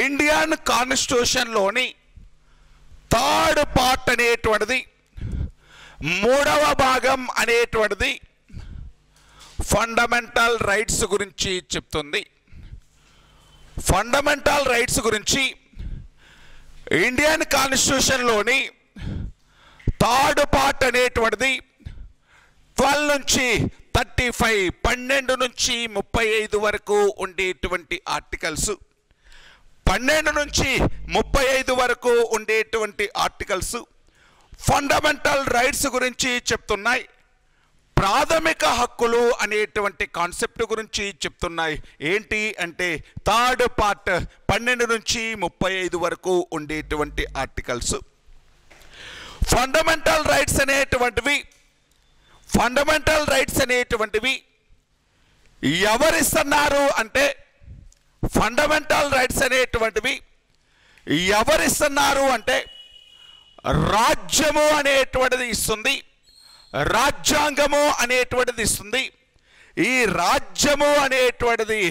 Indian కాన్స్టిట్యూషన్లోని third part అనేటువంటిది, మూడవ భాగం అనేటువంటిది ఫండమెంటల్ రైట్స్ గురించి చెప్తుంది. ఫండమెంటల్ రైట్స్ గురించి ఇండియన్ కాన్స్టిట్యూషన్లోని థర్డ్ పార్ట్ అనేటువంటిది 12 నుంచి 35, 12 నుంచి 35 వరకు ఉండేటువంటి ఆర్టికల్స్, 12 నుంచి 35 వరకు ఉండేటువంటి ఆర్టికల్స్ ఫండమెంటల్ రైట్స్ గురించి చెప్తున్నాయి. ప్రాథమిక హక్కులు అనేటువంటి కాన్సెప్ట్ గురించి చెప్తున్నాయి. ఏంటి అంటే థర్డ్ పార్ట్ 12 నుంచి 35 వరకు ఉండేటువంటి ఆర్టికల్స్. ఫండమెంటల్ రైట్స్ అనేటువంటివి ఎవరిస్తున్నారు అంటే, ఫండమెంటల్ రైట్స్ అనేటువంటివి ఎవరిస్తున్నారు అంటే రాజ్యము అనేటువంటిది ఇస్తుంది, రాజ్యాంగము అనేటువంటిది ఇస్తుంది. ఈ రాజ్యము అనేటువంటిది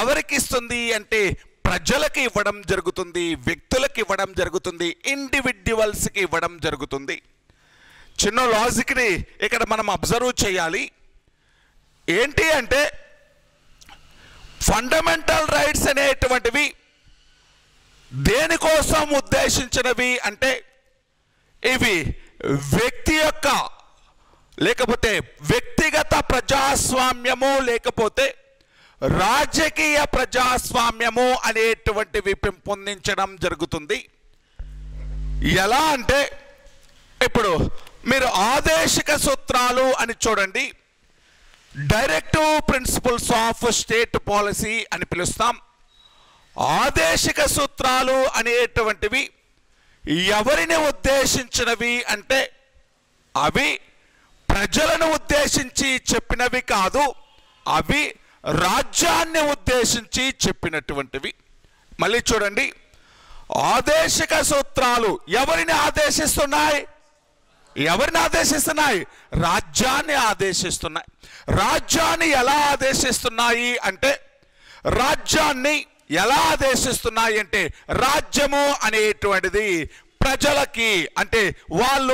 ఎవరికి ఇస్తుంది అంటే ప్రజలకు ఇవ్వడం జరుగుతుంది, వ్యక్తులకు ఇవ్వడం జరుగుతుంది, ఇండివిడ్యువల్స్కి ఇవ్వడం జరుగుతుంది. చిన్న లాజిక్ని ఇక్కడ మనం అబ్జర్వ్ చేయాలి. ఏంటి అంటే ఫండమెంటల్ రైట్స్ అనేటువంటివి దేనికోసం ఉద్దేశించినవి అంటే, ఇవి వ్యక్తి యొక్క లేకపోతే వ్యక్తిగత ప్రజాస్వామ్యము లేకపోతే రాజకీయ ప్రజాస్వామ్యము అనేటువంటివి పెంపొందించడం జరుగుతుంది. ఎలా అంటే, ఇప్పుడు మీరు ఆదేశిక సూత్రాలు అని చూడండి, directive principles of state policy అని పిలుస్తాం. ఆదేశిక సూత్రాలు అనేటువంటివి ఎవరిని ఉద్దేశించినవి అంటే అవి ప్రజలను ఉద్దేశించి చెప్పినవి కాదు, అవి రాజ్యాన్ని ఉద్దేశించి చెప్పినటువంటివి. మళ్ళీ చూడండి, ఆదేశిక సూత్రాలు ఎవరిని ఆదేశిస్తున్నాయి? రాజ్యాన్ని ఆదేశిస్తున్నాయి. రాజ్యాన్ని ఎలా ఆదేశిస్తున్నాయి అంటే, రాజ్యము అనేటువంటిది ప్రజలకి అంటే వాళ్ళ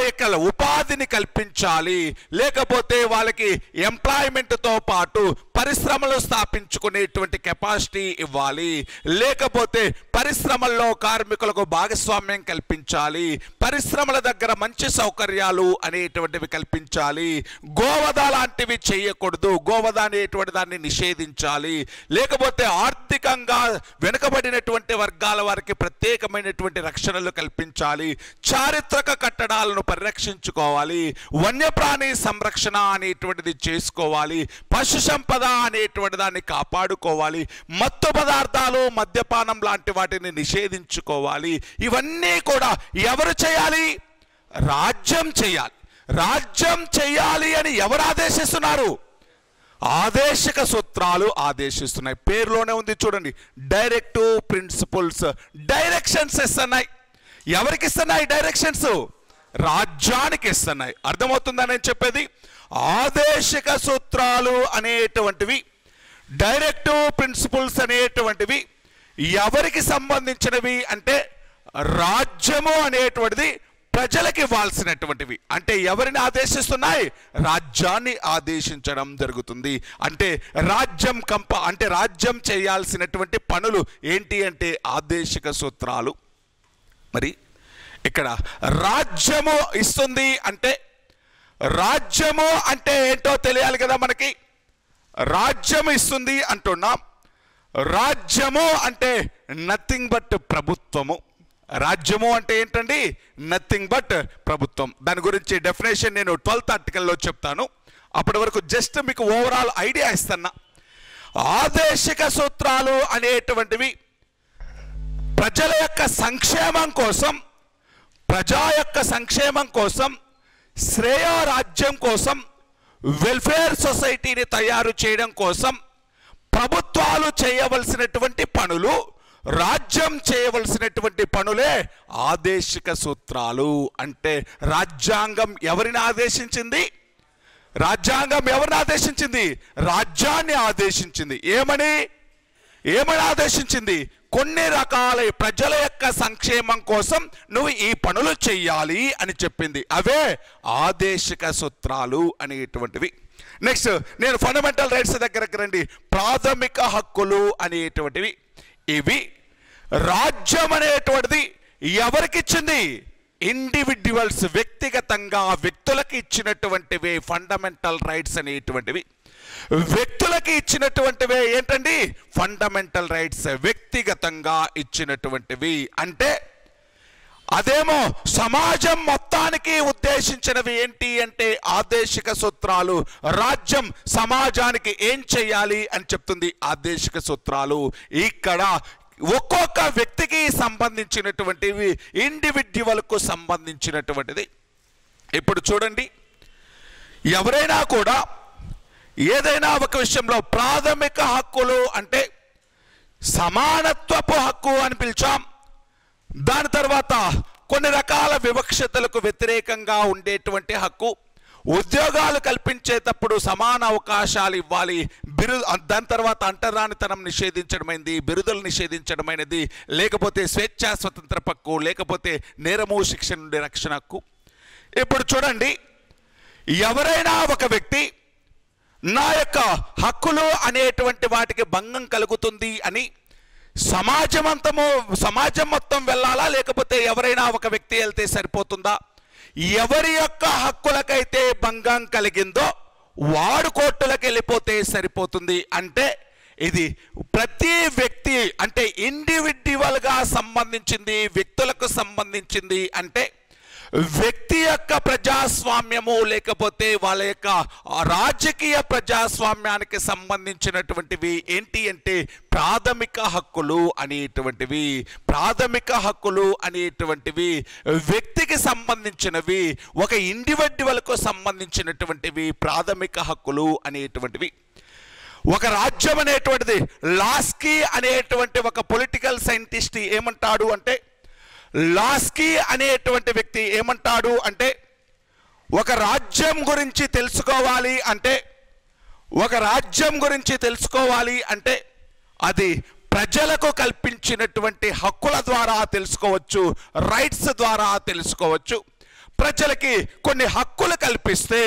యొక్క ఉపాధిని కల్పించాలి, లేకపోతే వాళ్ళకి ఎంప్లాయ్మెంట్తో పాటు పరిశ్రమలు స్థాపించుకునేటువంటి కెపాసిటీ ఇవ్వాలి, లేకపోతే పరిశ్రమల్లో కార్మికులకు భాగస్వామ్యం కల్పించాలి, పరిశ్రమల దగ్గర మంచి సౌకర్యాలు అనేటువంటివి కల్పించాలి, గోవధ లాంటివి చేయకూడదు, గోవధ అనేటువంటి దాన్ని నిషేధించాలి, లేకపోతే ఆర్థికంగా వెనుకబడినటువంటి వర్గాల వారికి ప్రత్యేకమైనటువంటి రక్షణలు కల్పించాలి, చారిత్రక కట్టడాలను పరిరక్షించుకోవాలి, వన్యప్రాణి సంరక్షణ అనేటువంటిది చేసుకోవాలి, పశు సంపద అనేటువంటి దాన్ని కాపాడుకోవాలి, మత్తు పదార్థాలు మద్యపానం లాంటి వాటిని నిషేధించుకోవాలి. ఇవన్నీ కూడా ఎవరు చేయాలి? రాజ్యం చేయాలి. రాజ్యం చేయాలి అని ఎవరు ఆదేశిస్తున్నారు? ఆదేశిక సూత్రాలు ఆదేశిస్తున్నాయి. పేరులోనే ఉంది చూడండి, డైరెక్టివ్ ప్రిన్సిపల్స్, డైరెక్షన్స్ ఇస్తున్నాయి. ఎవరికి ఇస్తున్నాయి డైరెక్షన్స్? రాజ్యానికి ఇస్తున్నాయి. అర్థమవుతుందా నేను చెప్పేది? ఆదేశిక సూత్రాలు అనేటువంటివి, డైరెక్టివ్ ప్రిన్సిపల్స్ అనేటువంటివి ఎవరికి సంబంధించినవి అంటే రాజ్యము అనేటువంటిది ప్రజలకు ఇవ్వాల్సినటువంటివి. అంటే ఎవరిని ఆదేశిస్తున్నాయి? రాజ్యాన్ని ఆదేశించడం జరుగుతుంది. అంటే రాజ్యం చేయాల్సినటువంటి పనులు ఏంటి అంటే ఆదేశిక సూత్రాలు. మరి ఇక్కడ రాజ్యము ఇస్తుంది అంటే, రాజ్యము అంటే ఏంటో తెలియాలి కదా మనకి. రాజ్యం ఇస్తుంది అంటున్నాం. రాజ్యము అంటే నథింగ్ బట్ ప్రభుత్వము. రాజ్యము అంటే ఏంటండి? నథింగ్ బట్ ప్రభుత్వం. దాని గురించి డెఫినేషన్ నేను 12th ఆర్టికల్లో చెప్తాను. అప్పటి వరకు జస్ట్ మీకు ఓవరాల్ ఐడియా ఇస్తున్నా. ఆదేశిక సూత్రాలు అనేటువంటివి ప్రజల యొక్క సంక్షేమం కోసం, ప్రజా యొక్క సంక్షేమం కోసం, శ్రేయ రాజ్యం కోసం, వెల్ఫేర్ సొసైటీని తయారు చేయడం కోసం ప్రభుత్వాలు చేయవలసినటువంటి పనులు, రాజ్యం చేయవలసినటువంటి పనులే ఆదేశిక సూత్రాలు. అంటే రాజ్యాంగం ఎవరిని ఆదేశించింది? రాజ్యాంగం ఎవరిని ఆదేశించింది? రాజ్యాన్ని ఆదేశించింది. ఏమని? ఏమని ఆదేశించింది? కొన్ని రకాల ప్రజల యొక్క సంక్షేమం కోసం నువ్వు ఈ పనులు చెయ్యాలి అని చెప్పింది. అవే ఆదేశిక సూత్రాలు అనేటువంటివి. నెక్స్ట్ నేను ఫండమెంటల్ రైట్స్ దగ్గరకు రండి. ప్రాథమిక హక్కులు అనేటువంటివి ఇవి రాజ్యం అనేటువంటిది ఎవరికి ఇచ్చింది? ఇండివిడ్యువల్స్, వ్యక్తిగతంగా వ్యక్తులకు ఇచ్చినటువంటివి ఫండమెంటల్ రైట్స్ అనేటువంటివి. వ్యక్తులకి ఇచ్చినటువంటివే ఏంటండి? ఫండమెంటల్ రైట్స్, వ్యక్తిగతంగా ఇచ్చినటువంటివి. అంటే అదేమో సమాజం మొత్తానికి ఉద్దేశించినవి ఏంటి అంటే ఆదేశిక సూత్రాలు. రాజ్యం సమాజానికి ఏం చేయాలి అని చెప్తుంది ఆదేశిక సూత్రాలు. ఇక్కడ ఒక్కొక్క వ్యక్తికి సంబంధించినటువంటివి, ఇండివిడ్యువల్కు సంబంధించినటువంటిది. ఇప్పుడు చూడండి, ఎవరైనా కూడా ఏదైనా ఒక విషయంలో ప్రాథమిక హక్కులు అంటే సమానత్వపు హక్కు అని పిలిచాం. దాని తర్వాత కొన్ని రకాల వివక్షతలకు వ్యతిరేకంగా ఉండేటువంటి హక్కు, ఉద్యోగాలు కల్పించేటప్పుడు సమాన అవకాశాలు ఇవ్వాలి, దాని తర్వాత అంటరానితనం నిషేధించడమైంది, బిరుదులు నిషేధించడమైనది, లేకపోతే స్వేచ్ఛా స్వతంత్ర హక్కు, లేకపోతే నేరము శిక్ష నుండి రక్షణ హక్కు. ఇప్పుడు చూడండి, ఎవరైనా ఒక వ్యక్తి నా యొక్క హక్కులు అనేటువంటి వాటికి భంగం కలుగుతుంది అని సమాజం మొత్తం వెళ్ళాలా, లేకపోతే ఎవరైనా ఒక వ్యక్తి వెళ్తే సరిపోతుందా? ఎవరి యొక్క హక్కులకైతే భంగం కలిగిందో వాడు కోర్టులకు వెళ్ళిపోతే సరిపోతుంది. అంటే ఇది ప్రతి వ్యక్తి అంటే ఇండివిడ్యువల్గా సంబంధించింది, వ్యక్తులకు సంబంధించింది. అంటే వ్యక్తి యొక్క ప్రజాస్వామ్యము లేకపోతే వాళ్ళ యొక్క రాజకీయ ప్రజాస్వామ్యానికి సంబంధించినటువంటివి ఏంటి అంటే ప్రాథమిక హక్కులు అనేటువంటివి. ప్రాథమిక హక్కులు అనేటువంటివి వ్యక్తికి సంబంధించినవి, ఒక ఇండివిడ్యువల్కు సంబంధించినటువంటివి ప్రాథమిక హక్కులు అనేటువంటివి. ఒక రాజ్యం అనేటువంటిది, లాస్కీ అనేటువంటి ఒక పొలిటికల్ సైంటిస్ట్ ఏమంటాడు అంటే, లాస్కీ అనేటువంటి వ్యక్తి ఏమంటాడు అంటే, ఒక రాజ్యం గురించి తెలుసుకోవాలి అంటే, ఒక రాజ్యం గురించి తెలుసుకోవాలి అంటే అది ప్రజలకు కల్పించినటువంటి హక్కుల ద్వారా తెలుసుకోవచ్చు, రైట్స్ ద్వారా తెలుసుకోవచ్చు. ప్రజలకి కొన్ని హక్కులు కల్పిస్తే,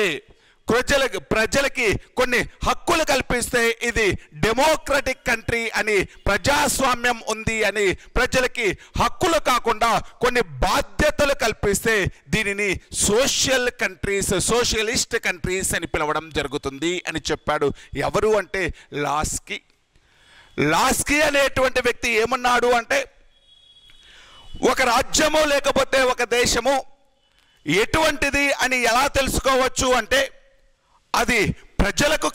ప్రజలకి కొన్ని హక్కులు కల్పిస్తే ఇది డెమోక్రటిక్ కంట్రీ అని, ప్రజాస్వామ్యం ఉంది అని, ప్రజలకి హక్కులు కాకుండా కొన్ని బాధ్యతలు కల్పిస్తే దీనిని సోషల్ కంట్రీస్, సోషలిస్ట్ కంట్రీస్ అని పిలవడం జరుగుతుంది అని చెప్పాడు. ఎవరు అంటే లాస్కీ. లాస్కీ అనేటువంటి వ్యక్తి ఏమన్నాడు అంటే, ఒక రాజ్యము లేకపోతే ఒక దేశము ఎటువంటిది అని ఎలా తెలుసుకోవచ్చు అంటే అది ప్రజలకు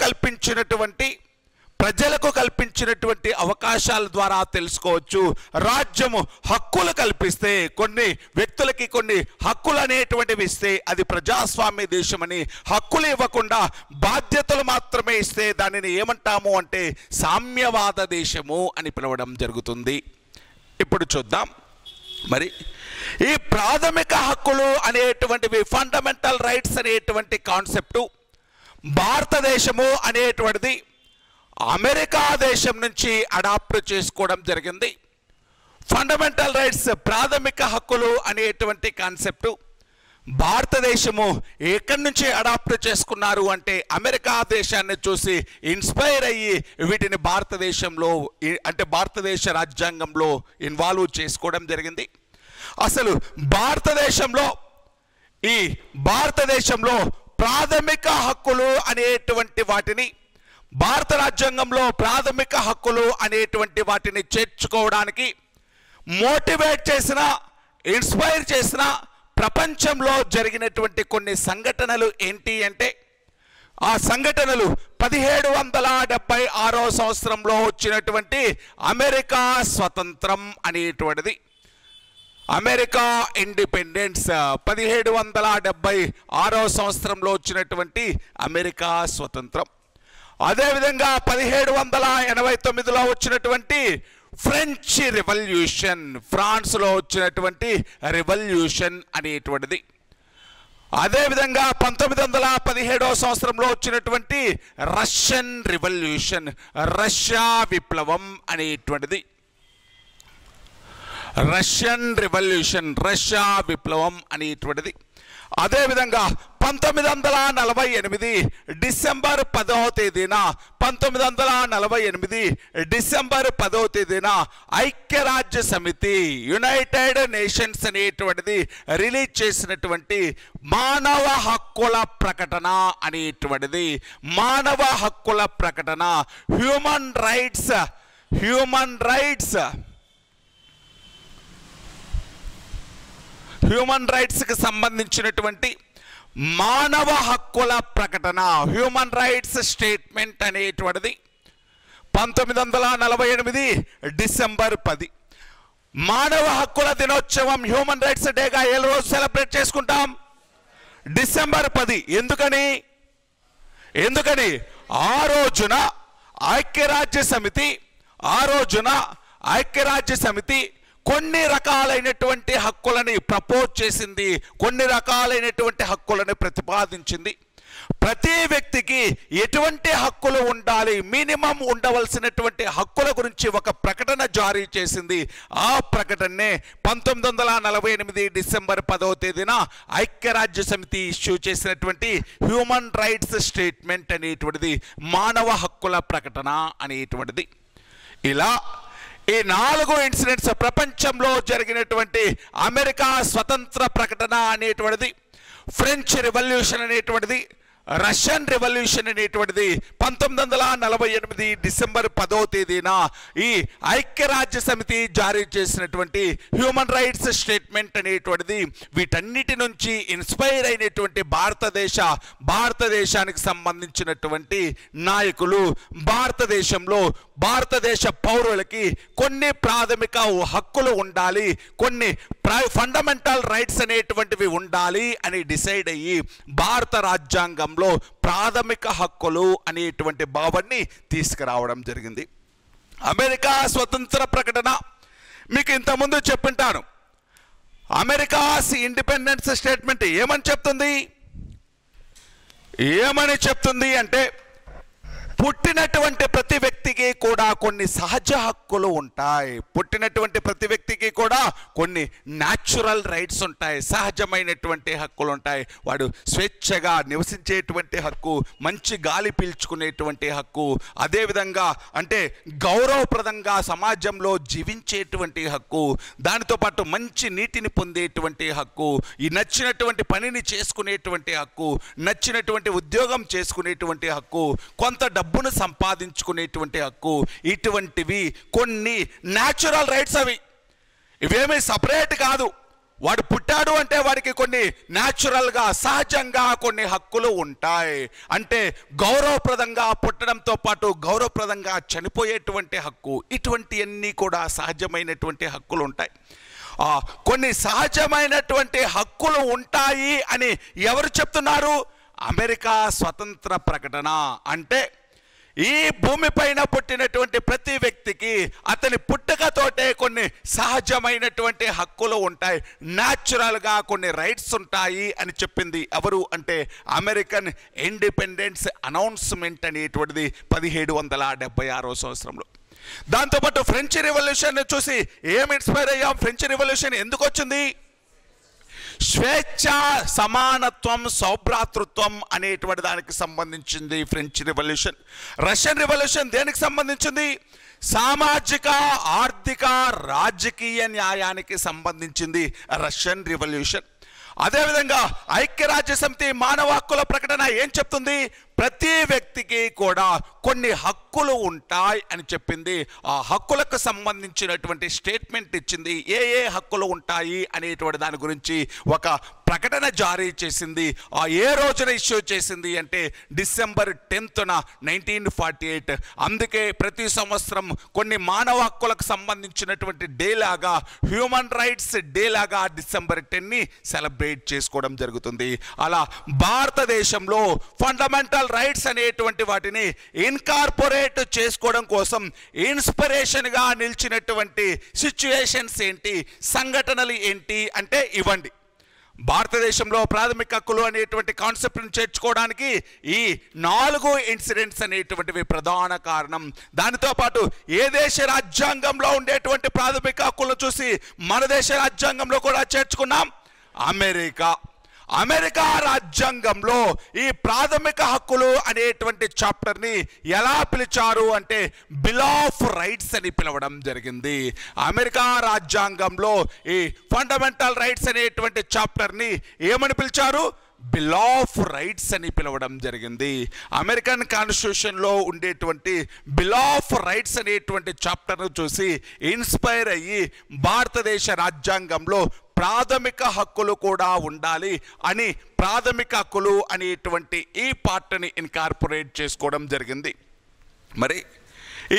కల్పించినటువంటి అవకాశాల ద్వారా తెలుసుకోవచ్చు. రాజ్యము హక్కులు కల్పిస్తే, కొన్ని వ్యక్తులకి కొన్ని హక్కులు అనేటువంటివి ఇస్తే అది ప్రజాస్వామ్య దేశమని, హక్కులు ఇవ్వకుండా బాధ్యతలు మాత్రమే ఇస్తే దానిని ఏమంటాము అంటే సామ్యవాద దేశము అని పిలవడం జరుగుతుంది. ఇప్పుడు చూద్దాం, మరి ఈ ప్రాథమిక హక్కులు అనేటువంటివి, ఫండమెంటల్ రైట్స్ అనేటువంటి కాన్సెప్టు భారతదేశము అనేటువంటిది అమెరికా దేశం నుంచి అడాప్ట్ చేసుకోవడం జరిగింది. ఫండమెంటల్ రైట్స్, ప్రాథమిక హక్కులు అనేటువంటి కాన్సెప్టు భారతదేశము ఎక్కడి నుంచి అడాప్ట్ చేసుకున్నారు అంటే అమెరికా దేశాన్ని చూసి ఇన్స్పైర్ అయ్యి వీటిని భారతదేశంలో అంటే భారతదేశ రాజ్యాంగంలో ఇన్వాల్వ్ చేసుకోవడం జరిగింది. అసలు భారతదేశంలో ప్రాథమిక హక్కులు అనేటువంటి వాటిని, భారత రాజ్యాంగంలో ప్రాథమిక హక్కులు అనేటువంటి వాటిని చేర్చుకోవడానికి మోటివేట్ చేసిన, ఇన్స్పైర్ చేసిన ప్రపంచంలో జరిగినటువంటి కొన్ని సంఘటనలు ఏంటి అంటే, ఆ సంఘటనలు 1776వ సంవత్సరంలో వచ్చినటువంటి అమెరికా స్వతంత్రం అనేటువంటిది. అమెరికా ఇండిపెండెన్స్ 1776వ సంవత్సరంలో వచ్చినటువంటి అమెరికా స్వతంత్రం. అదేవిధంగా 1789లో వచ్చినటువంటి ఫ్రెంచ్ రెవల్యూషన్, ఫ్రాన్స్లో వచ్చినటువంటి రెవల్యూషన్ అనేటువంటిది. అదేవిధంగా 1917వ సంవత్సరంలో వచ్చినటువంటి రష్యన్ రివల్యూషన్, రష్యా విప్లవం అనేటువంటిది, రష్యన్ రివల్యూషన్, రష్యా విప్లవం అనేటువంటిది. అదేవిధంగా 1948 డిసెంబర్ 10వ తేదీన 1948 డిసెంబర్ 10వ తేదీన ఐక్యరాజ్య సమితి, యునైటెడ్ నేషన్స్ అనేటువంటిది రిలీజ్ చేసినటువంటి మానవ హక్కుల ప్రకటన అనేటువంటిది, మానవ హక్కుల ప్రకటన, హ్యూమన్ రైట్స్, హ్యూమన్ రైట్స్కి సంబంధించినటువంటి మానవ హక్కుల ప్రకటన, హ్యూమన్ రైట్స్ స్టేట్మెంట్ అనేటువంటిది 1948 డిసెంబర్ 10. మానవ హక్కుల దినోత్సవం, హ్యూమన్ రైట్స్ డేగా ఏ రోజు సెలబ్రేట్ చేసుకుంటాం? డిసెంబర్ 10. ఎందుకని ఆ రోజున ఐక్యరాజ్య సమితి కొన్ని రకాలైనటువంటి హక్కులని ప్రపోజ్ చేసింది, కొన్ని రకాలైనటువంటి హక్కులను ప్రతిపాదించింది. ప్రతి వ్యక్తికి ఎటువంటి హక్కులు ఉండాలి, మినిమం ఉండవలసినటువంటి హక్కుల గురించి ఒక ప్రకటన జారీ చేసింది. ఆ ప్రకటననే 1948 డిసెంబర్ 10వ తేదీన ఐక్యరాజ్య సమితి ఇష్యూ చేసినటువంటి హ్యూమన్ రైట్స్ స్టేట్మెంట్ అనేటువంటిది, మానవ హక్కుల ప్రకటన అనేటువంటిది. ఇలా ఈ 4 ఇన్సిడెంట్స్, ప్రపంచంలో జరిగినటువంటి అమెరికా స్వతంత్ర ప్రకటన అనేటువంటిది, ఫ్రెంచ్ రెవల్యూషన్ అనేటువంటిది, రష్యన్ రెవల్యూషన్ అనేటువంటిది 1948 డిసెంబర్ 10వ తేదీన ఈ ఐక్యరాజ్య సమితి జారీ చేసినటువంటి హ్యూమన్ రైట్స్ స్టేట్మెంట్ అనేటువంటిది, వీటన్నిటి నుంచి ఇన్స్పైర్ అయినటువంటి భారతదేశానికి సంబంధించినటువంటి నాయకులు భారతదేశ పౌరులకి కొన్ని ప్రాథమిక హక్కులు ఉండాలి, కొన్ని ఫండమెంటల్ రైట్స్ అనేటువంటివి ఉండాలి అని డిసైడ్ అయ్యి భారత రాజ్యాంగంలో ప్రాథమిక హక్కులు అనేటువంటి భావాన్ని తీసుకురావడం జరిగింది. అమెరికా స్వతంత్ర ప్రకటన మీకు ఇంతకుముందు చెప్పింటాను. అమెరికాస్ ఇండిపెండెన్స్ స్టేట్మెంట్ ఏమని చెప్తుంది అంటే, పుట్టినటువంటి ప్రతి వ్యక్తికి కూడా కొన్ని సహజ హక్కులు ఉంటాయి, పుట్టినటువంటి ప్రతి వ్యక్తికి కూడా కొన్ని న్యాచురల్ రైట్స్ ఉంటాయి, సహజమైనటువంటి హక్కులు ఉంటాయి. వాడు స్వేచ్ఛగా నివసించేటువంటి హక్కు, మంచి గాలి పీల్చుకునేటువంటి హక్కు, అదేవిధంగా అంటే గౌరవప్రదంగా సమాజంలో జీవించేటువంటి హక్కు, దానితో పాటు మంచి నీటిని పొందేటువంటి హక్కు, ఈ నచ్చినటువంటి పనిని చేసుకునేటువంటి హక్కు, నచ్చినటువంటి ఉద్యోగం చేసుకునేటువంటి హక్కు, కొంత డబ్బును సంపాదించుకునేటువంటి హక్కు, ఇటువంటివి కొన్ని న్యాచురల్ రైట్స్. ఇవేమీ సపరేట్ కాదు. వాడు పుట్టాడు అంటే వాడికి కొన్ని న్యాచురల్గా, సహజంగా కొన్ని హక్కులు ఉంటాయి. అంటే గౌరవప్రదంగా పుట్టడంతో పాటు గౌరవప్రదంగా చనిపోయేటువంటి హక్కు, ఇటువంటివన్నీ కూడా సహజమైనటువంటి హక్కులు ఉంటాయి. కొన్ని సహజమైనటువంటి హక్కులు ఉంటాయి అని ఎవరు చెప్తున్నారు? అమెరికా స్వతంత్ర ప్రకటన. అంటే ఈ భూమిపైన పుట్టినటువంటి ప్రతి వ్యక్తికి అతని పుట్టుకతోటే కొన్ని సహజమైనటువంటి హక్కులు ఉంటాయి, న్యాచురల్గా కొన్ని రైట్స్ ఉంటాయి అని చెప్పింది ఎవరు అంటే అమెరికన్ ఇండిపెండెన్స్ అనౌన్స్మెంట్ అనేటువంటిది 1776వ సంవత్సరంలో. దాంతోపాటు ఫ్రెంచ్ రెవల్యూషన్ చూసి ఏం ఇన్స్పైర్ అయ్యాం? ఫ్రెంచ్ రెవల్యూషన్ ఎందుకు వచ్చింది? స్వేచ్ఛ, సమానత్వం, సౌభ్రాతృత్వం అనేటువంటి దానికి సంబంధించింది ఫ్రెంచ్ రెవల్యూషన్. రష్యన్ రెవల్యూషన్ దేనికి సంబంధించింది? సామాజిక, ఆర్థిక, రాజకీయ న్యాయానికి సంబంధించింది రష్యన్ రెవల్యూషన్. అదేవిధంగా ఐక్యరాజ్య సమితి మానవ హక్కుల ప్రకటన ఏం చెప్తుంది? ప్రతి వ్యక్తికి కూడా కొన్ని హక్కులు ఉంటాయి అని చెప్పింది. ఆ హక్కులకు సంబంధించినటువంటి స్టేట్మెంట్ ఇచ్చింది. ఏ హక్కులు ఉంటాయి అనేటువంటి దాని గురించి ఒక ప్రకటన జారీ చేసింది. ఏ రోజున ఇష్యూ చేసింది అంటే డిసెంబర్ 10న 1948. అందుకే ప్రతి సంవత్సరం కొన్ని మానవ హక్కులకు సంబంధించినటువంటి డే లాగా, హ్యూమన్ రైట్స్ డే లాగా డిసెంబర్ 10ని సెలబ్రేట్ చేసుకోవడం జరుగుతుంది. అలా భారతదేశంలో ఫండమెంటల్ రైట్స్ అనేటువంటి వాటిని ఇన్కార్పొరేట్ చేసుకోవడం కోసం ఇన్స్పిరేషన్గా నిలిచినటువంటి సిచ్యుయేషన్స్ ఏంటి, సంఘటనలు ఏంటి అంటే ఇవ్వండి. భారతదేశంలో ప్రాథమిక హక్కులు అనేటువంటి కాన్సెప్ట్ని చేర్చుకోవడానికి ఈ 4 ఇన్సిడెంట్స్ అనేటువంటివి ప్రధాన కారణం. దానితో పాటు ఏ దేశ రాజ్యాంగంలో ఉండేటువంటి ప్రాథమిక హక్కులను చూసి మన దేశ రాజ్యాంగంలో కూడా చేర్చుకున్నాం? అమెరికా రాజ్యాంగంలో ఈ ప్రాథమిక హక్కులు అనేటువంటి చాప్టర్ని ఎలా పిలిచారు అంటే బిల్ ఆఫ్ రైట్స్ అని పిలవడం జరిగింది. అమెరికా రాజ్యాంగంలో ఈ ఫండమెంటల్ రైట్స్ అనేటువంటి చాప్టర్ని ఏమని పిలిచారు? బిల్ ఆఫ్ రైట్స్ అని పిలవడం జరిగింది. అమెరికన్ కాన్స్టిట్యూషన్లో ఉండేటువంటి బిల్ ఆఫ్ రైట్స్ అనేటువంటి చాప్టర్ను చూసి ఇన్స్పైర్ అయ్యి భారతదేశ రాజ్యాంగంలో ప్రాథమిక హక్కులు కూడా ఉండాలి అని ప్రాథమిక హక్కులు అనేటువంటి ఈ పార్ట్ని ఇన్కార్పొరేట్ చేసుకోవడం జరిగింది. మరి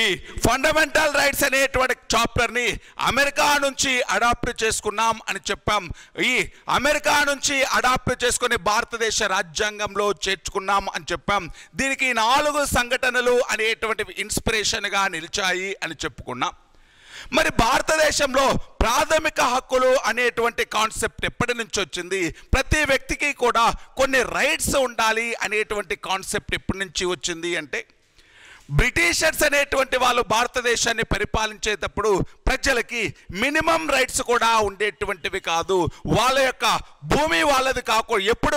ఈ ఫండమెంటల్ రైట్స్ అనేటువంటి చాప్టర్ని అమెరికా నుంచి అడాప్ట్ చేసుకున్నాం అని చెప్పాం. ఈ అమెరికా నుంచి అడాప్ట్ చేసుకుని భారతదేశ రాజ్యాంగంలో చేర్చుకున్నాం అని చెప్పాం. దీనికి 4 సంఘటనలు అనేటువంటివి ఇన్స్పిరేషన్గా నిలిచాయి అని చెప్పుకున్నాం. మరి భారతదేశంలో ప్రాథమిక హక్కులు అనేటువంటి కాన్సెప్ట్ ఎప్పటి నుంచి వచ్చింది? ప్రతి వ్యక్తికి కూడా కొన్ని రైట్స్ ఉండాలి అనేటువంటి కాన్సెప్ట్ ఎప్పటి నుంచి వచ్చింది అంటే బ్రిటిషర్స్ అనేటువంటి వాళ్ళు భారతదేశాన్ని పరిపాలించేటప్పుడు ప్రజలకి మినిమం రైట్స్ కూడా ఉండేటువంటివి కాదు. వాళ్ళ యొక్క భూమి వాళ్ళది కాకుండా ఎప్పుడు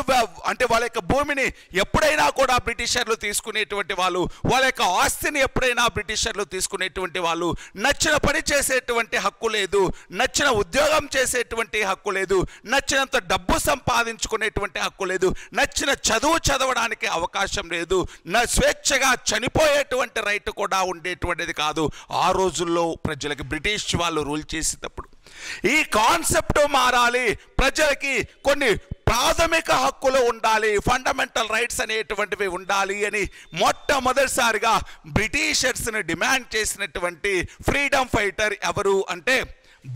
అంటే వాళ్ళ యొక్క భూమిని ఎప్పుడైనా కూడా బ్రిటిషర్లు తీసుకునేటువంటి వాళ్ళు, వాళ్ళ యొక్క ఆస్తిని ఎప్పుడైనా బ్రిటిషర్లు తీసుకునేటువంటి వాళ్ళు. నచ్చిన పని చేసేటువంటి హక్కు లేదు, నచ్చిన ఉద్యోగం చేసేటువంటి హక్కు లేదు, నచ్చినంత డబ్బు సంపాదించుకునేటువంటి హక్కు లేదు, నచ్చిన చదువు చదవడానికి అవకాశం లేదు, స్వేచ్ఛగా చనిపోయేటువంటి రైట్ కూడా ఉండేటువంటిది కాదు. ఆ రోజుల్లో ప్రజలకి బ్రిటిష్ వాళ్ళు రూల్ చేసేటప్పుడు ఈ కాన్సెప్ట్ మారాలి. ప్రజలకి కొన్ని ప్రాథమిక హక్కులు ఉండాలి, ఫండమెంటల్ రైట్స్ అనేటువంటివి ఉండాలి అని మొట్టమొదటిసారిగా బ్రిటిషర్స్ని డిమాండ్ చేసినటువంటి ఫ్రీడమ్ ఫైటర్ ఎవరు అంటే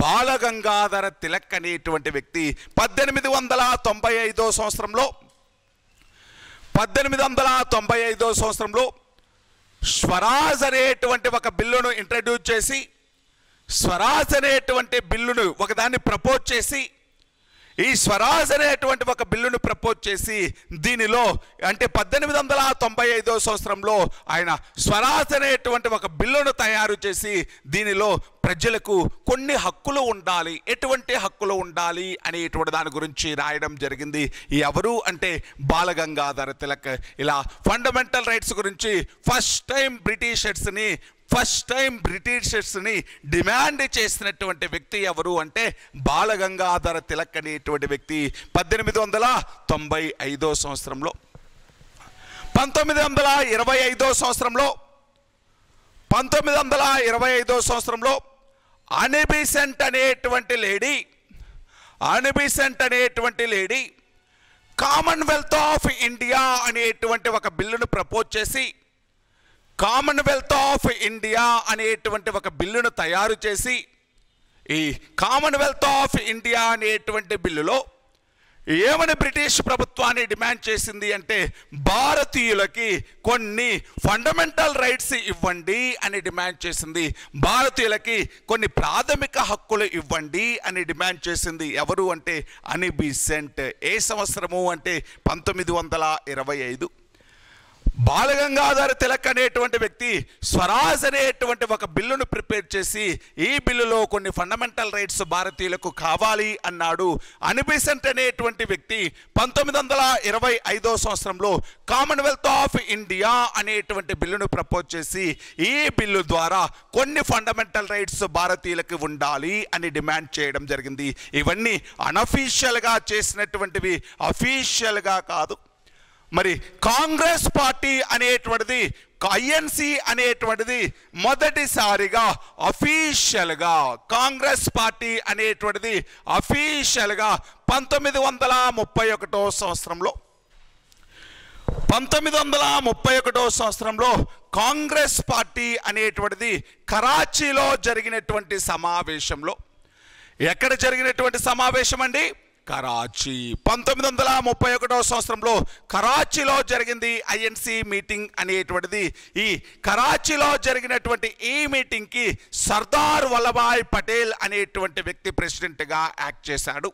బాలగంగాధర తిలక్ అనేటువంటి వ్యక్తి 1895 సంవత్సరంలో స్వరాజ్ అనేటువంటి ఒక బిల్లును ఇంట్రడ్యూస్ చేసి, స్వరాజ్ అనేటువంటి బిల్లును ఒకదాన్ని ప్రపోజ్ చేసి, ఈ స్వరాజ్ అనేటువంటి ఒక బిల్లును ప్రపోజ్ చేసి దీనిలో అంటే 1895 సంవత్సరంలో ఆయన స్వరాజ్ అనేటువంటి ఒక బిల్లును తయారు చేసి దీనిలో ప్రజలకు కొన్ని హక్కులు ఉండాలి, ఎటువంటి హక్కులు ఉండాలి అనేటువంటి దాని గురించి రాయడం జరిగింది. ఎవరు అంటే బాలగంగాధర తిలక్. ఇలా ఫండమెంటల్ రైట్స్ గురించి ఫస్ట్ టైం బ్రిటిషర్స్ని డిమాండ్ చేసినటువంటి వ్యక్తి ఎవరు అంటే బాలగంగాధర తిలక్ అనేటువంటి వ్యక్తి 1895 సంవత్సరంలో. 1925 సంవత్సరంలో అనీ బీసెంట్ అనేటువంటి లేడీ కామన్వెల్త్ ఆఫ్ ఇండియా అనేటువంటి ఒక బిల్లును ప్రపోజ్ చేసి, కామన్వెల్త్ ఆఫ్ ఇండియా అనేటువంటి ఒక బిల్లును తయారు చేసి, ఈ కామన్వెల్త్ ఆఫ్ ఇండియా అనేటువంటి బిల్లులో ఏమని బ్రిటిష్ ప్రభుత్వాన్ని డిమాండ్ చేసింది అంటే భారతీయులకి కొన్ని ఫండమెంటల్ రైట్స్ ఇవ్వండి అని డిమాండ్ చేసింది. భారతీయులకి కొన్ని ప్రాథమిక హక్కులు ఇవ్వండి అని డిమాండ్ చేసింది. ఎవరు అంటే అనీ బీసెంట్. ఏ సంవత్సరము అంటే 1925. బాలగంగాధర తిలక్ అనేటువంటి వ్యక్తి స్వరాజ్ అనేటువంటి ఒక బిల్లును ప్రిపేర్ చేసి ఈ బిల్లులో కొన్ని ఫండమెంటల్ రైట్స్ భారతీయులకు కావాలి అన్నాడు. అనీ బీసెంట్ అనేటువంటి వ్యక్తి 1925 సంవత్సరంలో కామన్వెల్త్ ఆఫ్ ఇండియా అనేటువంటి బిల్లును ప్రపోజ్ చేసి ఈ బిల్లు ద్వారా కొన్ని ఫండమెంటల్ రైట్స్ భారతీయులకు ఉండాలి అని డిమాండ్ చేయడం జరిగింది. ఇవన్నీ అనఫీషియల్గా చేసినటువంటివి, అఫీషియల్గా కాదు. మరి కాంగ్రెస్ పార్టీ అనేటువంటిది, ఐఎన్సి అనేటువంటిది మొదటిసారిగా అఫీషియల్గా, కాంగ్రెస్ పార్టీ అనేటువంటిది అఫీషియల్గా 1931 సంవత్సరంలో కాంగ్రెస్ పార్టీ అనేటువంటిది కరాచీలో జరిగినటువంటి సమావేశంలో. ఎక్కడ జరిగినటువంటి సమావేశం అండి? కరాచీ. 1931 సంవత్సరంలో కరాచీలో జరిగింది ఐఎన్సి మీటింగ్ అనేటువంటిది. ఈ కరాచీలో జరిగినటువంటి ఈ మీటింగ్కి సర్దార్ వల్లభాయ్ పటేల్ అనేటువంటి వ్యక్తి ప్రెసిడెంట్గా యాక్ట్ చేశాడు.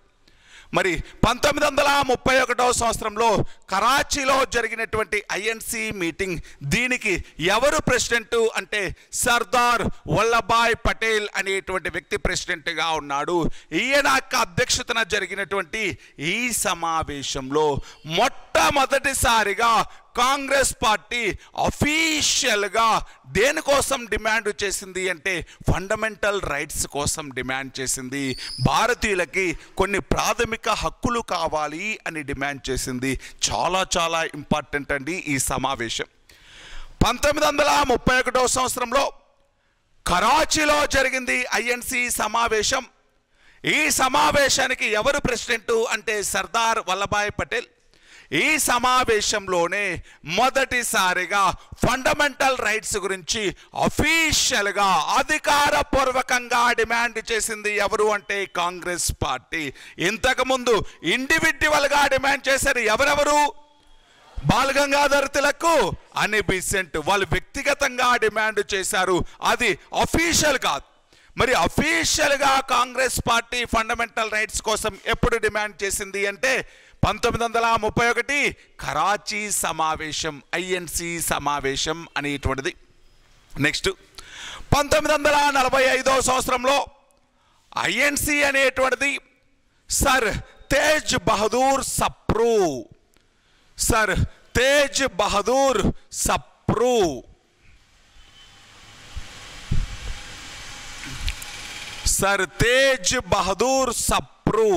మరి 1931 సంవత్సరంలో కరాచీలో జరిగినటువంటి ఐఎన్సి మీటింగ్, దీనికి ఎవరు ప్రెసిడెంట్ అంటే సర్దార్ వల్లభాయ్ పటేల్ అనేటువంటి వ్యక్తి ప్రెసిడెంట్గా ఉన్నాడు. ఈయన అధ్యక్షతన జరిగినటువంటి ఈ సమావేశంలో మొట్టమొదటిసారిగా కాంగ్రెస్ పార్టీ అఫీషియల్గా దేనికోసం డిమాండ్ చేసింది అంటే ఫండమెంటల్ రైట్స్ కోసం డిమాండ్ చేసింది. భారతీయులకి కొన్ని ప్రాథమిక హక్కులు కావాలి అని డిమాండ్ చేసింది. చాలా చాలా ఇంపార్టెంట్ అండి ఈ సమావేశం. 1931 సంవత్సరంలో కరాచీలో జరిగింది ఐఎన్సి సమావేశం. ఈ సమావేశానికి ఎవరు ప్రెసిడెంట్ అంటే సర్దార్ వల్లభాయ్ పటేల్. ఈ సమావేశంలోనే మొదటిసారిగా ఫండమెంటల్ రైట్స్ గురించి అఫీషియల్గా అధికారపూర్వకంగా డిమాండ్ చేసింది ఎవరు అంటే కాంగ్రెస్ పార్టీ. ఇంతకుముందు ఇండివిడ్యువల్గా డిమాండ్ చేశారు. ఎవరెవరు? బాల్ గంగాధర్ తిలక్, అని బెసెంట్, వాళ్ళు వ్యక్తిగతంగా డిమాండ్ చేశారు. అది అఫీషియల్ కాదు. మరి అఫీషియల్గా కాంగ్రెస్ పార్టీ ఫండమెంటల్ రైట్స్ కోసం ఎప్పుడు డిమాండ్ చేసింది అంటే 1931 కరాచీ సమావేశం, ఐఎన్సి సమావేశం అనేటువంటిది. నెక్స్ట్ 1945 సంవత్సరంలో ఐఎన్సి అనేటువంటిది sir Tej Bahadur Sapru, sir Tej Bahadur Sapru sir Tej Bahadur Sapru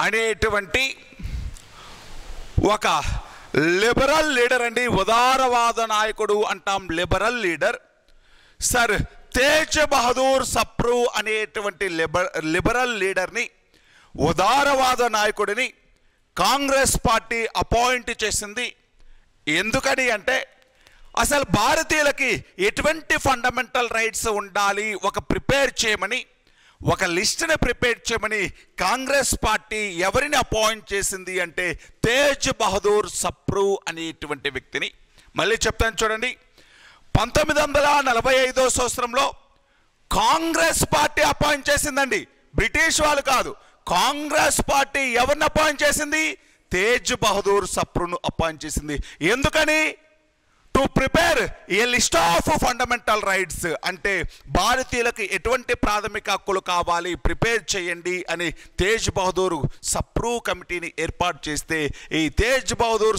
అనేటువంటి ఒక లిబరల్ లీడర్ అండి, ఉదారవాద నాయకుడు అంటాం, liberal leader. Sir Tej Bahadur Sapru అనేటువంటి లిబరల్ లీడర్ని, ఉదారవాద నాయకుడిని కాంగ్రెస్ పార్టీ అపాయింట్ చేసింది. ఎందుకని అంటే అసలు భారతీయులకి ఎటువంటి ఫండమెంటల్ రైట్స్ ఉండాలి ఒక ప్రిపేర్ చేయమని, ఒక లిస్ట్ని ప్రిపేర్ చేయమని కాంగ్రెస్ పార్టీ ఎవరిని అపాయింట్ చేసింది అంటే తేజ్ బహదూర్ సప్రూ అనేటువంటి వ్యక్తిని. మళ్ళీ చెప్తాను చూడండి, 1945 సంవత్సరంలో కాంగ్రెస్ పార్టీ అపాయింట్ చేసిందండి, బ్రిటిష్ వాళ్ళు కాదు. కాంగ్రెస్ పార్టీ ఎవరిని అపాయింట్ చేసింది? తేజ్ బహదూర్ సప్రూను అపాయింట్ చేసింది. ఎందుకని? To prepare A list of fundamental rights, అంటే భారతీయులకు ఎటువంటి ప్రాథమిక హక్కులు కావాలి ప్రిపేర్ చేయండి అని తేజ్ బహదూర్ సప్రూ కమిటీని ఏర్పాటు చేస్తే ఈ తేజ్ బహదూర్